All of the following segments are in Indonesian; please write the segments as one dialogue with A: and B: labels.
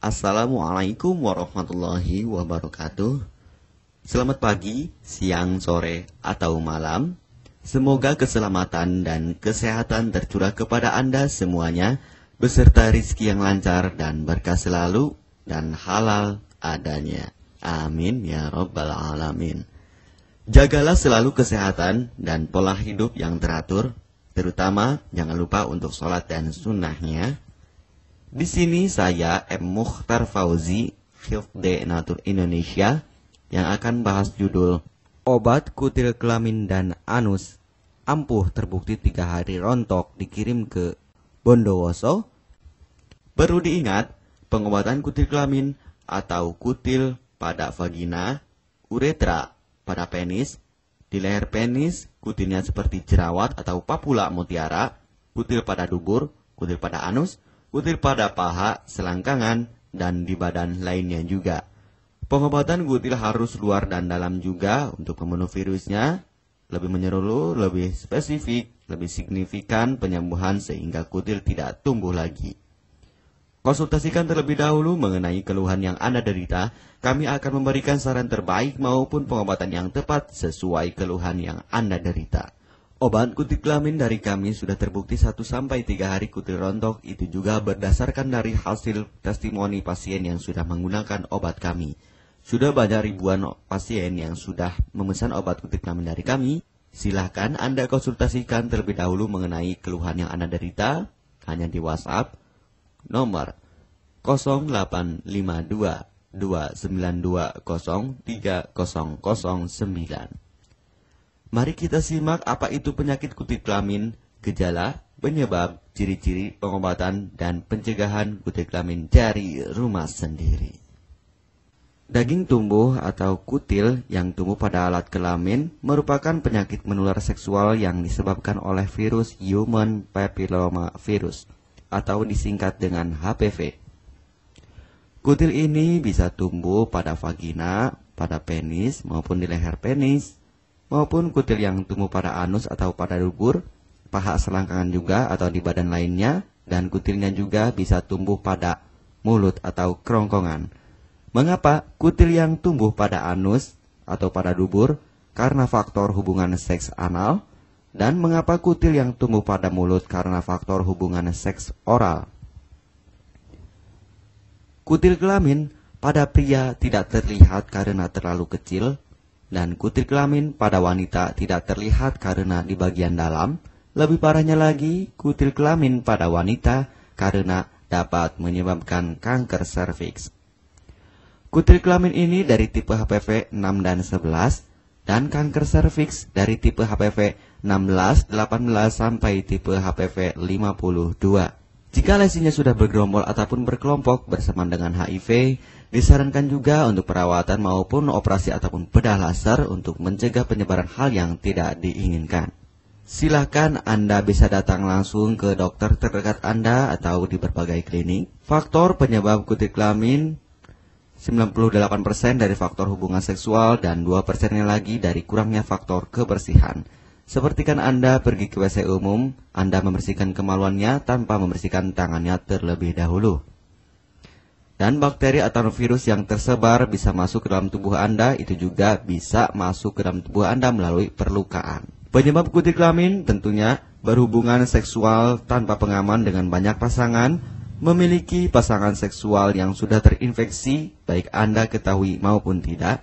A: Assalamualaikum warahmatullahi wabarakatuh. Selamat pagi, siang, sore, atau malam. Semoga keselamatan dan kesehatan tercurah kepada Anda semuanya, beserta rizki yang lancar dan berkah selalu, dan halal adanya. Amin ya rabbal alamin. Jagalah selalu kesehatan dan pola hidup yang teratur, terutama jangan lupa untuk sholat dan sunnahnya. Di sini saya M. Mukhtar Fauzi, Hifdz Natur Indonesia, yang akan bahas judul Obat Kutil Kelamin dan Anus ampuh terbukti 3 hari rontok dikirim ke Bondowoso. Perlu diingat, pengobatan kutil kelamin atau kutil pada vagina, uretra pada penis, di leher penis, kutilnya seperti jerawat atau papula mutiara, kutil pada dubur, kutil pada anus, kutil pada paha, selangkangan, dan di badan lainnya juga. Pengobatan kutil harus luar dan dalam juga untuk membunuh virusnya, lebih menyeluruh, lebih spesifik, lebih signifikan penyembuhan sehingga kutil tidak tumbuh lagi. Konsultasikan terlebih dahulu mengenai keluhan yang Anda derita, kami akan memberikan saran terbaik maupun pengobatan yang tepat sesuai keluhan yang Anda derita. Obat kutil kelamin dari kami sudah terbukti 1-3 hari kutil rontok, itu juga berdasarkan dari hasil testimoni pasien yang sudah menggunakan obat kami. Sudah banyak ribuan pasien yang sudah memesan obat kutil kelamin dari kami. Silahkan Anda konsultasikan terlebih dahulu mengenai keluhan yang Anda derita, hanya di WhatsApp nomor 0852 292 0309. Mari kita simak apa itu penyakit kutil kelamin, gejala, penyebab, ciri-ciri, pengobatan, dan pencegahan kutil kelamin dari rumah sendiri. Daging tumbuh atau kutil yang tumbuh pada alat kelamin merupakan penyakit menular seksual yang disebabkan oleh virus Human Papilloma Virus atau disingkat dengan HPV. Kutil ini bisa tumbuh pada vagina, pada penis, maupun di leher penis, maupun kutil yang tumbuh pada anus atau pada dubur, paha selangkangan juga atau di badan lainnya, dan kutilnya juga bisa tumbuh pada mulut atau kerongkongan. Mengapa kutil yang tumbuh pada anus atau pada dubur? Karena faktor hubungan seks anal. Dan mengapa kutil yang tumbuh pada mulut? Karena faktor hubungan seks oral. Kutil kelamin pada pria tidak terlihat karena terlalu kecil, dan kutil kelamin pada wanita tidak terlihat karena di bagian dalam. Lebih parahnya lagi, kutil kelamin pada wanita karena dapat menyebabkan kanker serviks. Kutil kelamin ini dari tipe HPV 6 dan 11, dan kanker serviks dari tipe HPV 16, 18 sampai tipe HPV 52. Jika lesinya sudah bergerombol ataupun berkelompok bersamaan dengan HIV, disarankan juga untuk perawatan maupun operasi ataupun bedah laser untuk mencegah penyebaran hal yang tidak diinginkan. Silakan Anda bisa datang langsung ke dokter terdekat Anda atau di berbagai klinik. Faktor penyebab kutil kelamin 98% dari faktor hubungan seksual dan 2%-nya lagi dari kurangnya faktor kebersihan. Sepertikan Anda pergi ke WC umum, Anda membersihkan kemaluannya tanpa membersihkan tangannya terlebih dahulu. Dan bakteri atau virus yang tersebar bisa masuk ke dalam tubuh Anda, itu juga bisa masuk ke dalam tubuh Anda melalui perlukaan. Penyebab kutil kelamin tentunya berhubungan seksual tanpa pengaman dengan banyak pasangan, memiliki pasangan seksual yang sudah terinfeksi, baik Anda ketahui maupun tidak,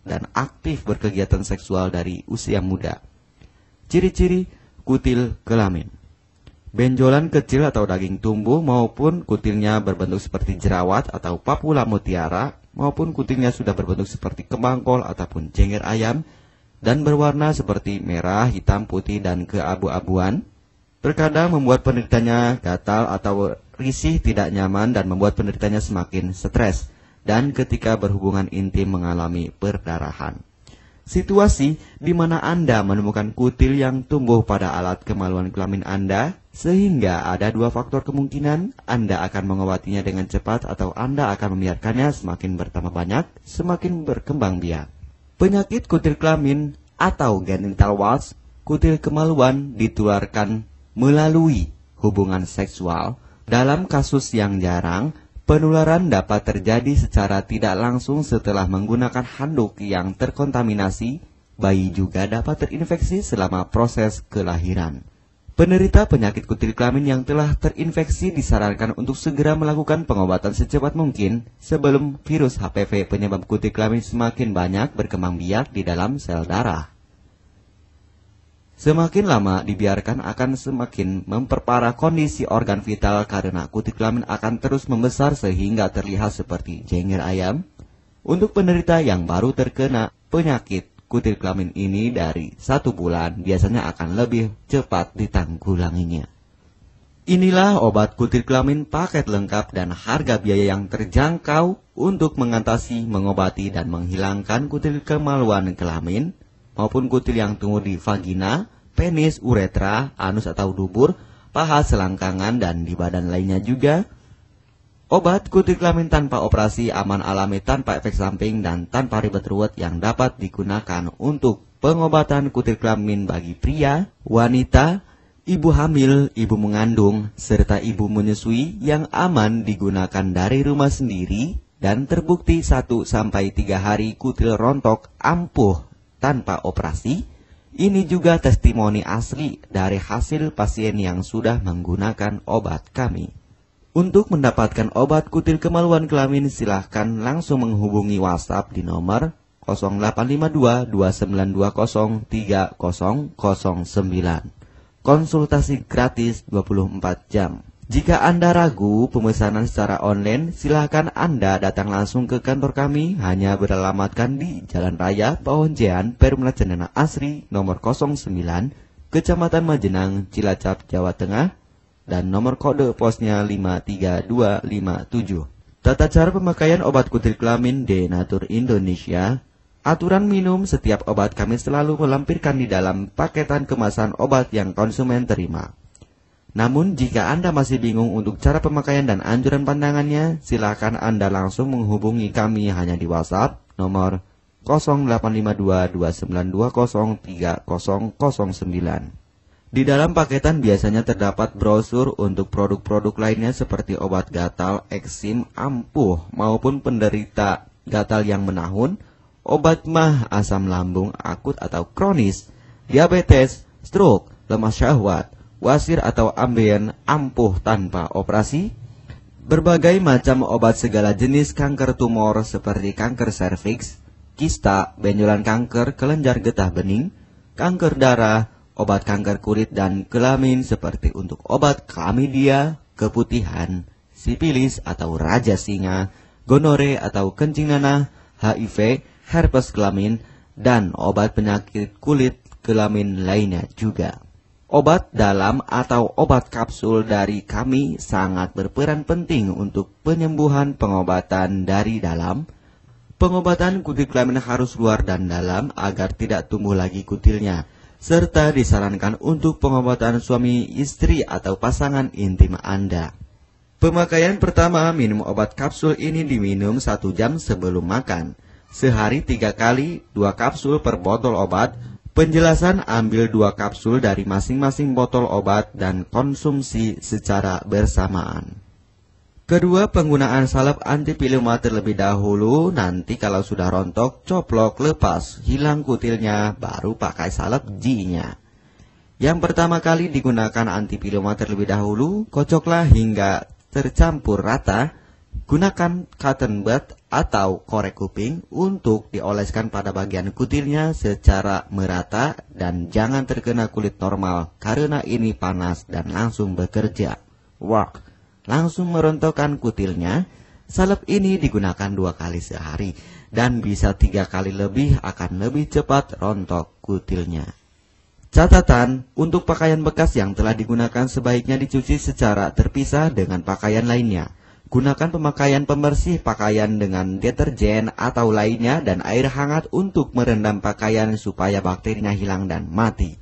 A: dan aktif berkegiatan seksual dari usia muda. Ciri-ciri kutil kelamin: benjolan kecil atau daging tumbuh maupun kutilnya berbentuk seperti jerawat atau papula mutiara, maupun kutilnya sudah berbentuk seperti kembang kol ataupun cengir ayam dan berwarna seperti merah, hitam, putih, dan keabu-abuan. Terkadang membuat penderitanya gatal atau risih, tidak nyaman, dan membuat penderitanya semakin stres, dan ketika berhubungan intim mengalami perdarahan. Situasi di mana Anda menemukan kutil yang tumbuh pada alat kemaluan kelamin Anda, sehingga ada 2 faktor kemungkinan: Anda akan mengobatinya dengan cepat atau Anda akan membiarkannya semakin bertambah banyak, semakin berkembang biak. Penyakit kutil kelamin atau genital warts, kutil kemaluan ditularkan melalui hubungan seksual. Dalam kasus yang jarang, Penularan dapat terjadi secara tidak langsung setelah menggunakan handuk yang terkontaminasi. Bayi juga dapat terinfeksi selama proses kelahiran. Penderita penyakit kutil kelamin yang telah terinfeksi disarankan untuk segera melakukan pengobatan secepat mungkin sebelum virus HPV penyebab kutil kelamin semakin banyak berkembang biak di dalam sel darah. Semakin lama dibiarkan akan semakin memperparah kondisi organ vital karena kutil kelamin akan terus membesar sehingga terlihat seperti jengger ayam. Untuk penderita yang baru terkena penyakit kutil kelamin ini dari 1 bulan biasanya akan lebih cepat ditanggulanginya. Inilah obat kutil kelamin paket lengkap dan harga biaya yang terjangkau untuk mengatasi, mengobati, dan menghilangkan kutil kemaluan kelamin maupun kutil yang tumbuh di vagina, penis, uretra, anus atau dubur, paha, selangkangan, dan di badan lainnya juga. Obat kutil kelamin tanpa operasi, aman alami, tanpa efek samping, dan tanpa ribet ruwet yang dapat digunakan untuk pengobatan kutil kelamin bagi pria, wanita, ibu hamil, ibu mengandung, serta ibu menyusui yang aman digunakan dari rumah sendiri dan terbukti 1-3 hari kutil rontok ampuh tanpa operasi. Ini juga testimoni asli dari hasil pasien yang sudah menggunakan obat kami. Untuk mendapatkan obat kutil kemaluan kelamin, silahkan langsung menghubungi WhatsApp di nomor 0852 2920 3009. Konsultasi gratis 24 jam. Jika Anda ragu pemesanan secara online, silakan Anda datang langsung ke kantor kami, hanya beralamatkan di Jalan Raya Pahonjean, Perumna Cendana Asri, nomor 09, Kecamatan Majenang, Cilacap, Jawa Tengah, dan nomor kode posnya 53257. Tata cara pemakaian obat kutil kelamin Denatur Indonesia. Aturan minum setiap obat kami selalu melampirkan di dalam paketan kemasan obat yang konsumen terima. Namun, jika Anda masih bingung untuk cara pemakaian dan anjuran pandangannya, silakan Anda langsung menghubungi kami hanya di WhatsApp nomor 0852 2920 3009. Di dalam paketan biasanya terdapat brosur untuk produk-produk lainnya seperti obat gatal, eksim, ampuh, maupun penderita gatal yang menahun, obat mah, asam lambung akut atau kronis, diabetes, stroke, lemah syahwat, wasir atau ambien ampuh tanpa operasi, berbagai macam obat segala jenis kanker tumor seperti kanker serviks, kista, benjolan kanker, kelenjar getah bening, kanker darah, obat kanker kulit dan kelamin seperti untuk obat klamidia, keputihan, sipilis atau raja singa, gonore atau kencing nanah, HIV, herpes kelamin, dan obat penyakit kulit kelamin lainnya juga. Obat dalam atau obat kapsul dari kami sangat berperan penting untuk penyembuhan pengobatan dari dalam. Pengobatan kutil kelamin harus luar dan dalam agar tidak tumbuh lagi kutilnya, serta disarankan untuk pengobatan suami, istri, atau pasangan intim Anda. Pemakaian pertama, minum obat kapsul ini diminum 1 jam sebelum makan. Sehari 3 kali, 2 kapsul per botol obat. Penjelasan, ambil 2 kapsul dari masing-masing botol obat dan konsumsi secara bersamaan. Kedua, penggunaan salep antipilema terlebih dahulu, nanti kalau sudah rontok, coplok, lepas, hilang kutilnya, baru pakai salep G-nya. Yang pertama kali digunakan antipilema terlebih dahulu, kocoklah hingga tercampur rata. Gunakan cotton bud atau korek kuping untuk dioleskan pada bagian kutilnya secara merata dan jangan terkena kulit normal karena ini panas dan langsung bekerja. Work. Langsung merontokkan kutilnya. Salep ini digunakan 2 kali sehari dan bisa 3 kali lebih akan lebih cepat rontok kutilnya. Catatan, untuk pakaian bekas yang telah digunakan sebaiknya dicuci secara terpisah dengan pakaian lainnya. Gunakan pemakaian pembersih pakaian dengan deterjen atau lainnya dan air hangat untuk merendam pakaian supaya bakterinya hilang dan mati.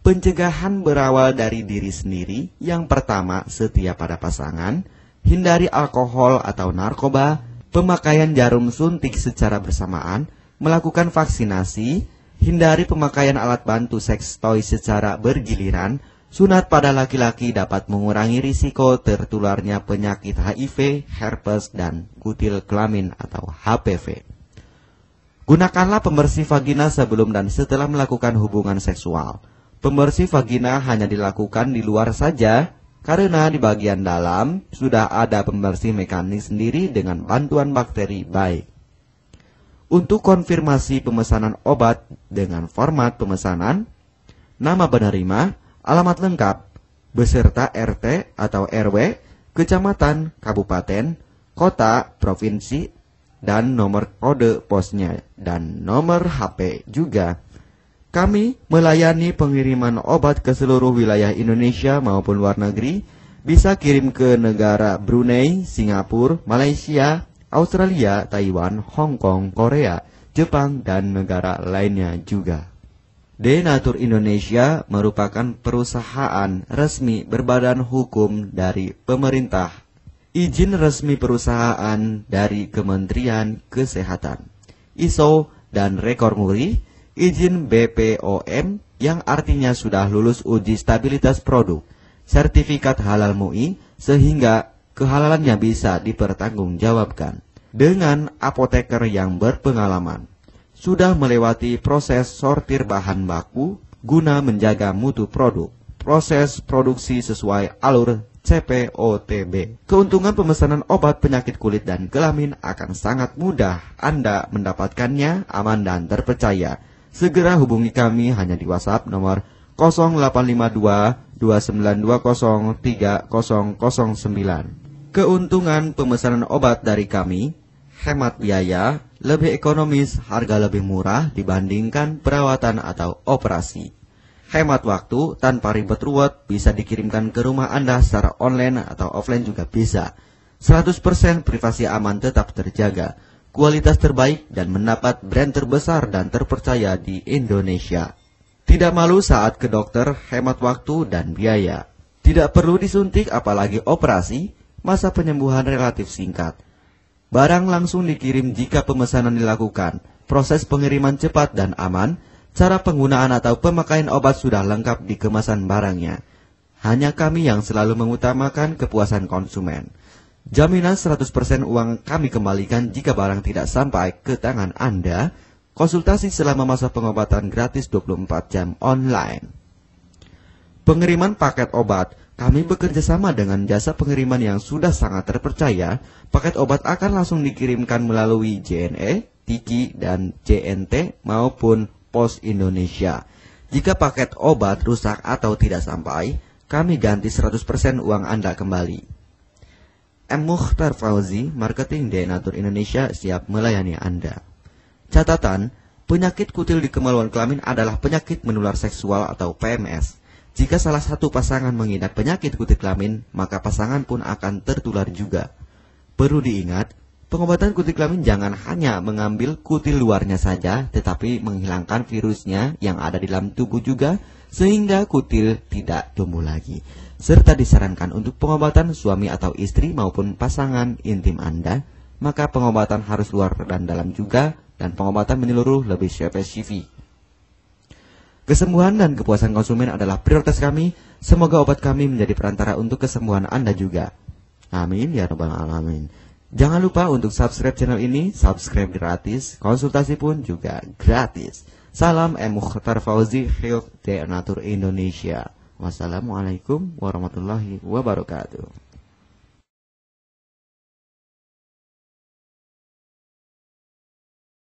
A: Pencegahan berawal dari diri sendiri. Yang pertama, setia pada pasangan, hindari alkohol atau narkoba, pemakaian jarum suntik secara bersamaan, melakukan vaksinasi, hindari pemakaian alat bantu seks toy secara bergiliran, Sunat pada laki-laki dapat mengurangi risiko tertularnya penyakit HIV, herpes, dan kutil kelamin atau HPV. Gunakanlah pembersih vagina sebelum dan setelah melakukan hubungan seksual. Pembersih vagina hanya dilakukan di luar saja, karena di bagian dalam sudah ada pembersih mekanik sendiri dengan bantuan bakteri baik. Untuk konfirmasi pemesanan obat dengan format pemesanan, nama penerima, alamat lengkap, beserta RT atau RW, kecamatan, kabupaten, kota, provinsi, dan nomor kode posnya, dan nomor HP juga. Kami melayani pengiriman obat ke seluruh wilayah Indonesia maupun luar negeri, bisa kirim ke negara Brunei, Singapura, Malaysia, Australia, Taiwan, Hong Kong, Korea, Jepang, dan negara lainnya juga. Denatur Indonesia merupakan perusahaan resmi berbadan hukum dari pemerintah. Izin resmi perusahaan dari Kementerian Kesehatan, ISO dan rekor muri, izin BPOM yang artinya sudah lulus uji stabilitas produk, sertifikat halal MUI sehingga kehalalannya bisa dipertanggungjawabkan. Dengan apoteker yang berpengalaman, sudah melewati proses sortir bahan baku guna menjaga mutu produk, proses produksi sesuai alur CPOTB. Keuntungan pemesanan obat penyakit kulit dan kelamin akan sangat mudah. Anda mendapatkannya aman dan terpercaya. Segera hubungi kami hanya di WhatsApp nomor 0852 2920 3009. Keuntungan pemesanan obat dari kami, hemat biaya, lebih ekonomis, harga lebih murah dibandingkan perawatan atau operasi. Hemat waktu tanpa ribet ruwet, bisa dikirimkan ke rumah Anda secara online atau offline juga bisa. 100% privasi aman tetap terjaga, kualitas terbaik dan mendapat brand terbesar dan terpercaya di Indonesia. Tidak malu saat ke dokter, hemat waktu dan biaya. Tidak perlu disuntik apalagi operasi, masa penyembuhan relatif singkat. Barang langsung dikirim jika pemesanan dilakukan, proses pengiriman cepat dan aman. Cara penggunaan atau pemakaian obat sudah lengkap di kemasan barangnya. Hanya kami yang selalu mengutamakan kepuasan konsumen. Jaminan 100% uang kami kembalikan jika barang tidak sampai ke tangan Anda. Konsultasi selama masa pengobatan gratis 24 jam online. Pengiriman paket obat. Kami bekerja sama dengan jasa pengiriman yang sudah sangat terpercaya. Paket obat akan langsung dikirimkan melalui JNE, Tiki, dan JNT maupun Pos Indonesia. Jika paket obat rusak atau tidak sampai, kami ganti 100% uang Anda kembali. M. Mukhtar Fauzi, Marketing Denatur Indonesia, siap melayani Anda. Catatan, penyakit kutil di kemaluan kelamin adalah penyakit menular seksual atau PMS. Jika salah satu pasangan mengidap penyakit kutil kelamin, maka pasangan pun akan tertular juga. Perlu diingat, pengobatan kutil kelamin jangan hanya mengambil kutil luarnya saja, tetapi menghilangkan virusnya yang ada di dalam tubuh juga, sehingga kutil tidak tumbuh lagi. Serta disarankan untuk pengobatan suami atau istri maupun pasangan intim Anda, maka pengobatan harus luar dan dalam juga, dan pengobatan menyeluruh lebih spesifik. Kesembuhan dan kepuasan konsumen adalah prioritas kami. Semoga obat kami menjadi perantara untuk kesembuhan Anda juga. Amin ya rabbal alamin. Jangan lupa untuk subscribe channel ini, subscribe gratis, konsultasi pun juga gratis. Salam M. Mukhtar Fauzi, Health Denatur Indonesia. Wassalamualaikum warahmatullahi wabarakatuh.